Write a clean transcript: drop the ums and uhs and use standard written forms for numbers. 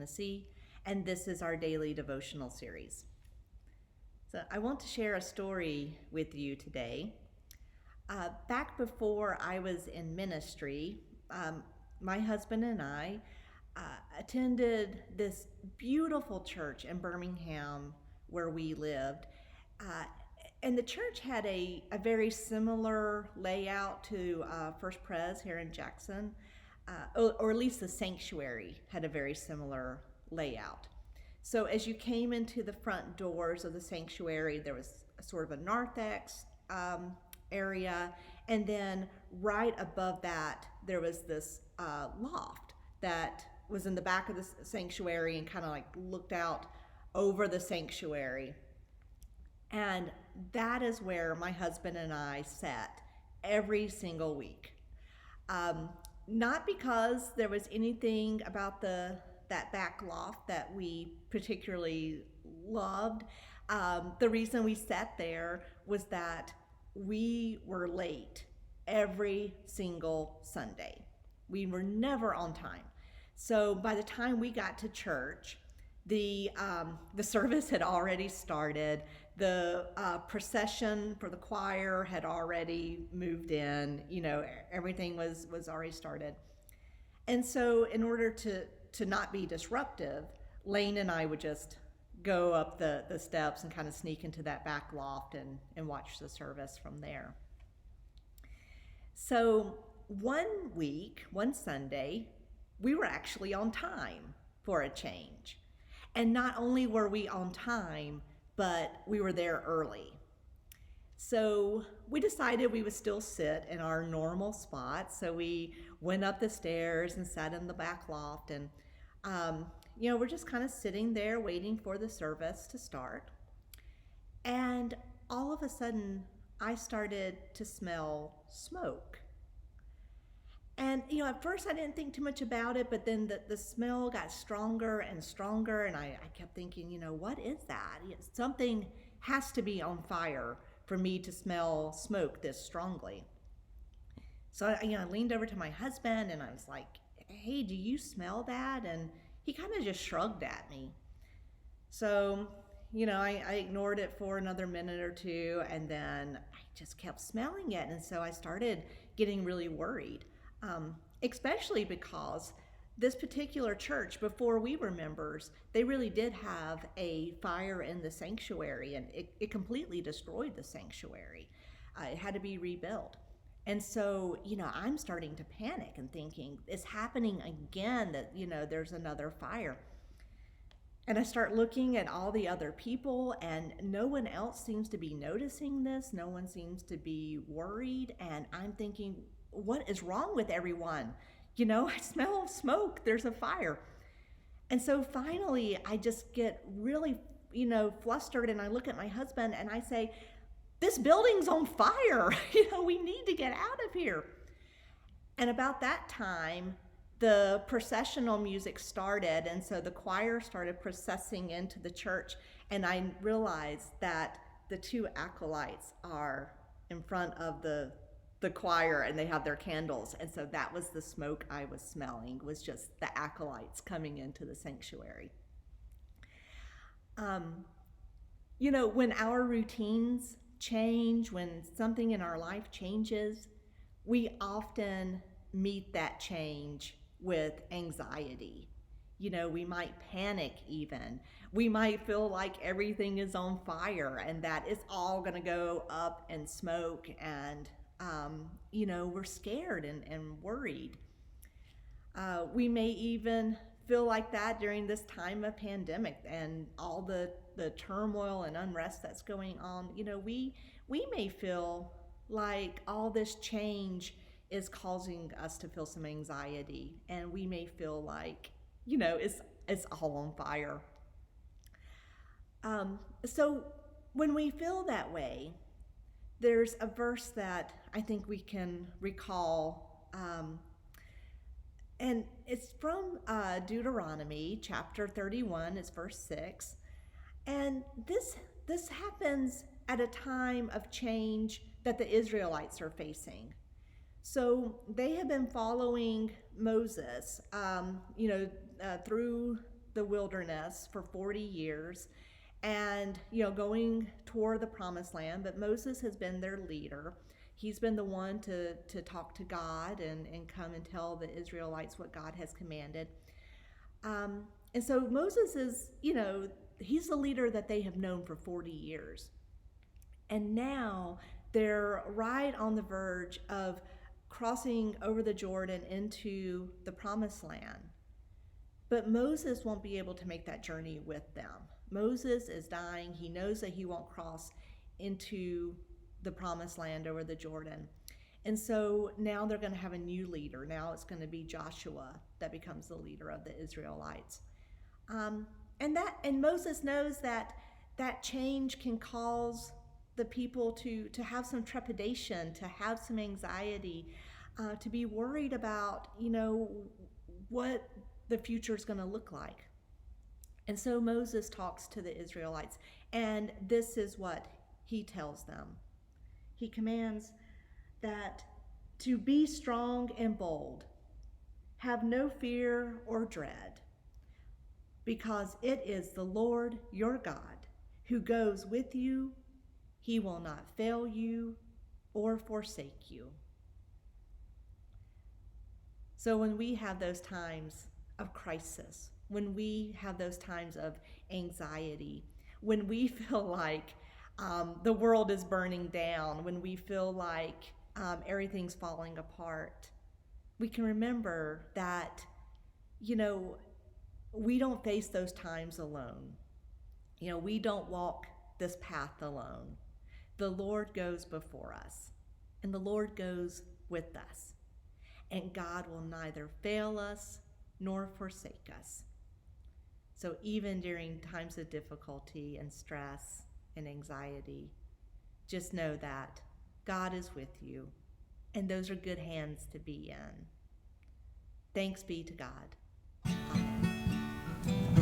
Tennessee, and this is our daily devotional series. So I want to share a story with you today. Back before I was in ministry, my husband and I attended this beautiful church in Birmingham where we lived. And the church had a very similar layout to First Pres here in Jackson, or at least the sanctuary had a very similar layout. So as you came into the front doors of the sanctuary, there was sort of a narthex area, and then right above that, there was this loft that was in the back of the sanctuary and kind of like looked out over the sanctuary. And that is where my husband and I sat every single week. Not because there was anything about that back loft that we particularly loved. The reason we sat there was that we were late every single Sunday. We were never on time. So by the time we got to church, the service had already started. The procession for the choir had already moved in. Everything was already started. And so in order to not be disruptive, Lane and I would just go up the steps and kind of sneak into that back loft and watch the service from there. So one Sunday, we were actually on time for a change. And not only were we on time, but we were there early. So we decided we would still sit in our normal spot. So we went up the stairs and sat in the back loft. And, we're just kind of sitting there waiting for the service to start. And all of a sudden, I started to smell smoke. And, at first I didn't think too much about it, but then the smell got stronger and stronger, and I kept thinking, what is that? Something has to be on fire for me to smell smoke this strongly. So, I leaned over to my husband, and I was like, hey, do you smell that? And he kind of just shrugged at me. So, I ignored it for another minute or two, and then I just kept smelling it, and so I started getting really worried. Especially because this particular church, before we were members, they really did have a fire in the sanctuary, and it completely destroyed the sanctuary. It had to be rebuilt. And so, I'm starting to panic and thinking, it's happening again, that, there's another fire. And I start looking at all the other people, and no one else seems to be noticing this. No one seems to be worried. And I'm thinking, what is wrong with everyone? I smell smoke. There's a fire. And so finally, I just get really, flustered, and I look at my husband and I say, this building's on fire. We need to get out of here. And about that time, the processional music started, and so the choir started processing into the church, and I realized that the two acolytes are in front of the choir, and they have their candles, and so that was the smoke I was smelling, was just the acolytes coming into the sanctuary. When our routines change, when something in our life changes, we often meet that change with anxiety. We might panic even. We might feel like everything is on fire and that it's all going to go up in smoke, and we're scared and worried. We may even feel like that during this time of pandemic and all the turmoil and unrest that's going on. We may feel like all this change is causing us to feel some anxiety, and we may feel like, it's all on fire. So when we feel that way, there's a verse that I think we can recall, and it's from Deuteronomy chapter 31. It's verse 6, and this happens at a time of change that the Israelites are facing. So they have been following Moses, through the wilderness for 40 years and, going toward the promised land. But Moses has been their leader. He's been the one to talk to God and come and tell the Israelites what God has commanded. And so Moses is, he's the leader that they have known for 40 years. And now they're right on the verge of crossing over the Jordan into the promised land. But Moses won't be able to make that journey with them. Moses is dying. He knows that he won't cross into the promised land over the Jordan. And so now they're going to have a new leader. Now it's going to be Joshua that becomes the leader of the Israelites. And Moses knows that change can cause the people to have some trepidation, to have some anxiety, to be worried about, what the future is going to look like. And so Moses talks to the Israelites, and this is what he tells them. He commands that to be strong and bold, have no fear or dread, because it is the Lord your God who goes with you. He will not fail you or forsake you. So when we have those times of crisis, when we have those times of anxiety, when we feel like the world is burning down, when we feel like everything's falling apart, we can remember that, we don't face those times alone. We don't walk this path alone. The Lord goes before us, and the Lord goes with us. And God will neither fail us nor forsake us. So even during times of difficulty and stress and anxiety, just know that God is with you, and those are good hands to be in. Thanks be to God. Amen.